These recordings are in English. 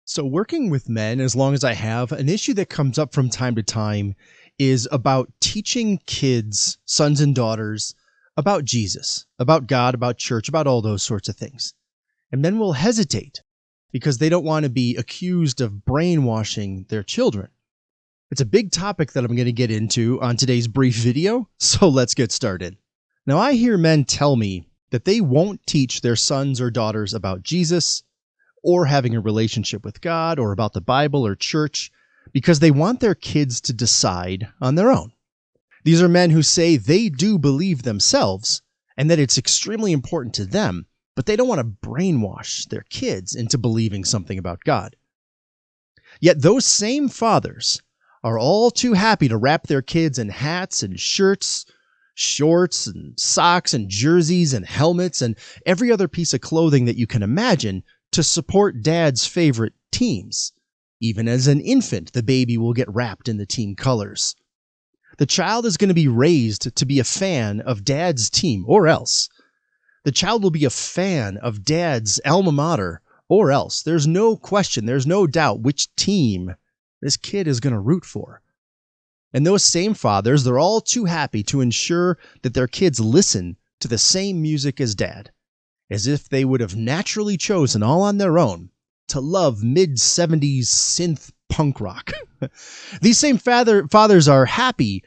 So, working with men, as long as I have, an issue that comes up from time to time is about teaching kids, sons and daughters, about Jesus, about God, about church, about all those sorts of things. And men will hesitate because they don't want to be accused of brainwashing their children. It's a big topic that I'm going to get into on today's brief video, so let's get started. Now, I hear men tell me that they won't teach their sons or daughters about Jesus or having a relationship with God or about the Bible or church because they want their kids to decide on their own. These are men who say they do believe themselves and that it's extremely important to them, but they don't want to brainwash their kids into believing something about God. Yet those same fathers are all too happy to wrap their kids in hats and shirts, shorts and socks and jerseys and helmets and every other piece of clothing that you can imagine to support dad's favorite teams. Even as an infant, the baby will get wrapped in the team colors. The child is going to be raised to be a fan of dad's team, or else. The child will be a fan of dad's alma mater, or else. There's no question, there's no doubt which team this kid is going to root for. And those same fathers, they're all too happy to ensure that their kids listen to the same music as dad, as if they would have naturally chosen all on their own to love mid-70s synth punk rock. These same fathers are happy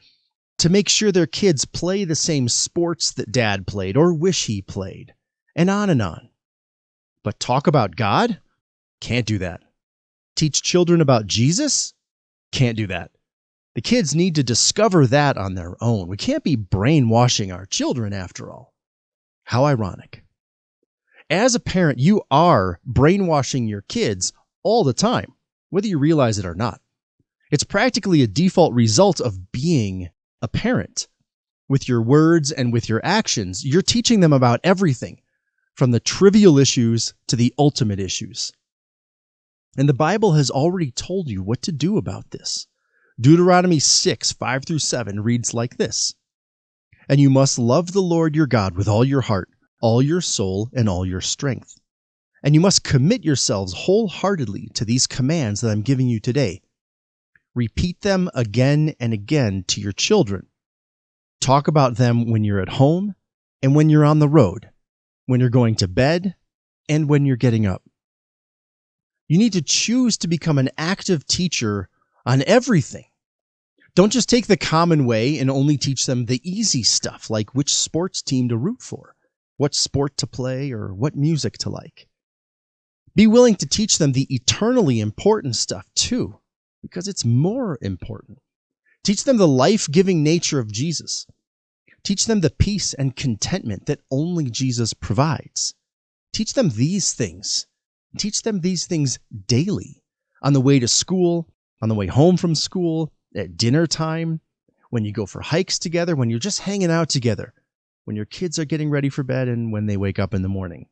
to make sure their kids play the same sports that dad played or wish he played, and on and on. But talk about God? Can't do that. Teach children about Jesus? Can't do that. The kids need to discover that on their own. We can't be brainwashing our children after all. How ironic. As a parent, you are brainwashing your kids all the time, whether you realize it or not. It's practically a default result of being a parent. With your words and with your actions, you're teaching them about everything, from the trivial issues to the ultimate issues. And the Bible has already told you what to do about this. Deuteronomy 6:5-7 reads like this: "And you must love the Lord your God with all your heart, all your soul, and all your strength. And you must commit yourselves wholeheartedly to these commands that I'm giving you today. Repeat them again and again to your children. Talk about them when you're at home and when you're on the road, when you're going to bed and when you're getting up." You need to choose to become an active teacher on everything. Don't just take the common way and only teach them the easy stuff, like which sports team to root for, what sport to play, or what music to like. Be willing to teach them the eternally important stuff too, because it's more important. Teach them the life-giving nature of Jesus. Teach them the peace and contentment that only Jesus provides. Teach them these things. Teach them these things daily, on the way to school, on the way home from school, at dinner time, when you go for hikes together, when you're just hanging out together, when your kids are getting ready for bed, and when they wake up in the morning.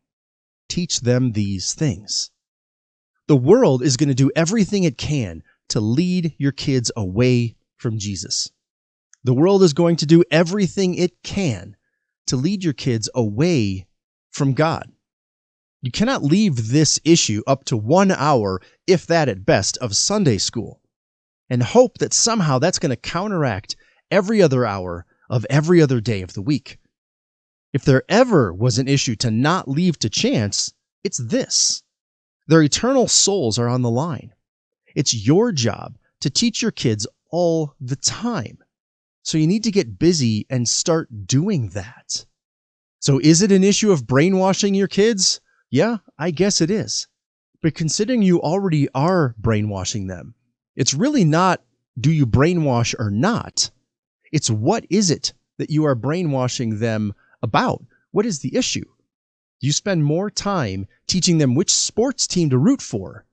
Teach them these things. The world is going to do everything it can to lead your kids away from Jesus. The world is going to do everything it can to lead your kids away from God. You cannot leave this issue up to 1 hour, if that at best, of Sunday school, and hope that somehow that's going to counteract every other hour of every other day of the week. If there ever was an issue to not leave to chance, it's this. Their eternal souls are on the line. It's your job to teach your kids all the time. So you need to get busy and start doing that. So is it an issue of brainwashing your kids? Yeah, I guess it is. But considering you already are brainwashing them, it's really not do you brainwash or not. It's what is it that you are brainwashing them about? What is the issue? You spend more time teaching them which sports team to root for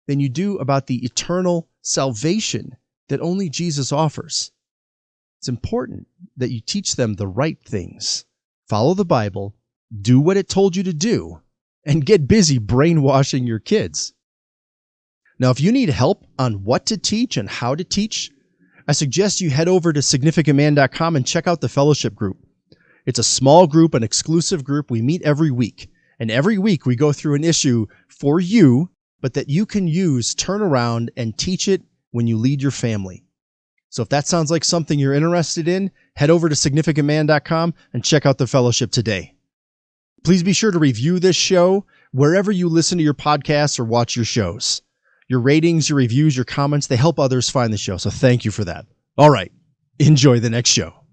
than you do about the eternal salvation that only Jesus offers. It's important that you teach them the right things. Follow the Bible, do what it told you to do, and get busy brainwashing your kids. Now, if you need help on what to teach and how to teach, I suggest you head over to significantman.com and check out the fellowship group. It's a small group, an exclusive group. We meet every week. And every week we go through an issue for you but that you can use, turn around, and teach it when you lead your family. So if that sounds like something you're interested in, head over to significantman.com and check out the fellowship today. Please be sure to review this show wherever you listen to your podcasts or watch your shows. Your ratings, your reviews, your comments, they help others find the show. So thank you for that. All right, enjoy the next show.